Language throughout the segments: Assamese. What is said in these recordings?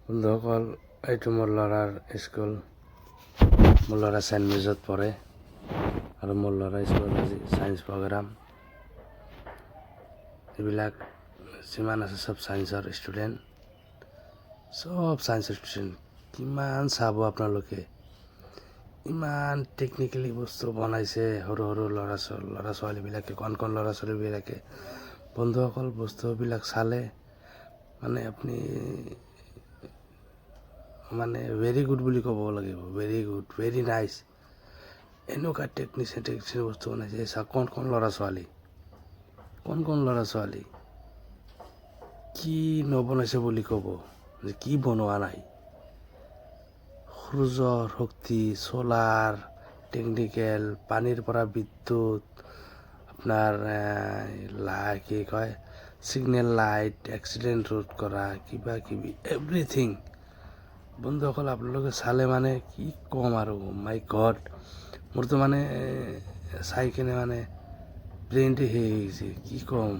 বন্ধুসকল, এইটো মোৰ ল'ৰাৰ স্কুল। মোৰ ল'ৰা ছেইণ্ট মেজত পঢ়ে আৰু মোৰ ল'ৰা স্কুলত আজি ছায়েন্স প্ৰগ্ৰাম। এইবিলাক যিমান আছে চব ছায়েন্সৰ ষ্টুডেণ্ট, চব ছায়েন্সৰ ষ্টুডেণ্ট। কিমান চাব আপোনালোকে, ইমান টেকনিকেলি বস্তু বনাইছে সৰু সৰু ল'ৰা ছোৱালীবিলাকে, কণ ল'ৰা ছোৱালীবিলাকে। বন্ধুসকল, বস্তুবিলাক চালে আপুনি ভেৰি গুড বুলি ক'ব লাগিব। Very good, very nice. এনেকুৱা টেকনিচিয়ান বস্তু বনাইছে। চাওক, কণ ল'ৰা ছোৱালী কি নবনাইছে বুলি ক'ব যে কি বনোৱা নাই। সূৰ্যৰ শক্তি, চ'লাৰ, টেকনিকেল, পানীৰ পৰা বিদ্যুৎ, আপোনাৰ কি কয় ছিগনেল লাইট, এক্সিডেণ্ট ৰোধ কৰা, কিবা কিবি এভৰিথিং। বন্ধুসকল, আপোনালোকে চালে কি ক'ম আৰু, মাই গড। মোৰতো চাই কিনে ব্ৰেইনটো হেৰি হৈ গৈছে। কি ক'ম,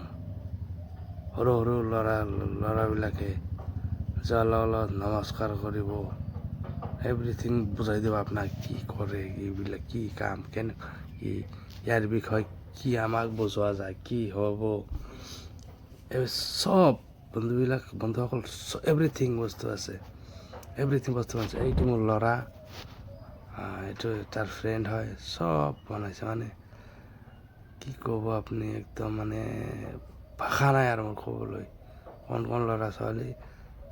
সৰু সৰু ল'ৰাবিলাকে যোৱাৰ লগত নমস্কাৰ কৰিব, এভৰিথিং বুজাই দিব আপোনাক, কি কৰে এইবিলাক, কি কাম, কি ইয়াৰ বিষয়ে কি আমাক বুজোৱা যায়, কি হ'ব, চব বন্ধুসকল এভৰিথিং বস্তু আছে। এইটো মোৰ ল'ৰা, এইটো তাৰ ফ্ৰেণ্ড হয়। চব বনাইছে কি ক'ব আপুনি, একদম ভাষা নাই আৰু মোৰ ক'বলৈ। কণ ল'ৰা ছোৱালী,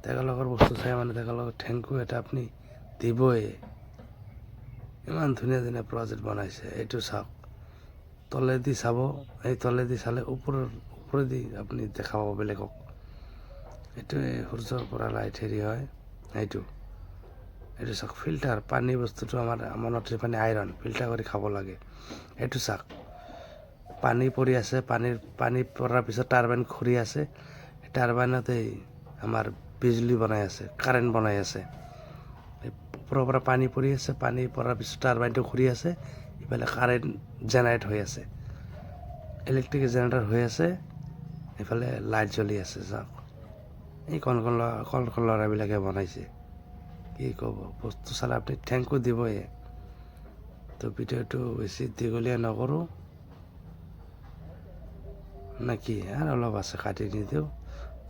তেখেতলোকৰ বস্তু চাই তেখেতলোকৰ থেংক ইউ এটা আপুনি দিবই। ইমান ধুনীয়া ধুনীয়া প্ৰজেক্ট বনাইছে। এইটো চাওক, তলেদি চাব, এই তলেদি চালে ওপৰেদি আপুনি দেখাব বেলেগক। এইটোৱে সূৰ্যৰ পৰা লাইট হেৰি হয়। এইটো চাওক, ফিল্টাৰ পানী বস্তুটো আমাৰ মনত পানী আইৰণ ফিল্টাৰ কৰি খাব লাগে। এইটো চাওক, পানী পৰি আছে, পানী পৰাৰ পিছত টাৰবাইন ঘূৰি আছে। টাৰবাইনতে আমাৰ বিজুলী বনাই আছে, কাৰেণ্ট বনাই আছে। ওপৰৰ পৰা পানী পৰি আছে, পানী পৰাৰ পিছত টাৰবাইনটো ঘূৰি আছে, ইফালে কাৰেণ্ট জেনেৰেট হৈ আছে, ইলেক্ট্ৰিক জেনেৰেটৰ হৈ আছে, এইফালে লাইট জ্বলি আছে। চাওক, এই কণ ল'ৰাবিলাকে বনাইছে। কি ক'ব, বস্তু চালে আপুনি থেংক ইউ দিবই। তো ভিডিঅ'টো বেছি দীঘলীয়া নকৰোঁ নে কি, আৰু অলপ আছে, কাটি নিদিওঁ।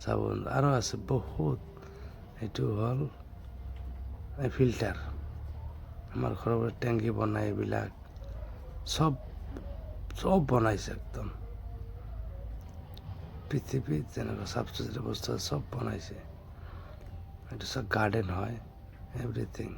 চাব, আৰু আছে বহুত। এইটো হ'ল ফিল্টাৰ, আমাৰ ঘৰৰ টেংকি বনাই, এইবিলাক চব বনাইছে। একদম পৃথিৱীত যেনেকুৱা চাফ চুচৰি বস্তু চব বনাইছে। এইটো চব গাৰ্ডেন হয়, এভৰিথিং।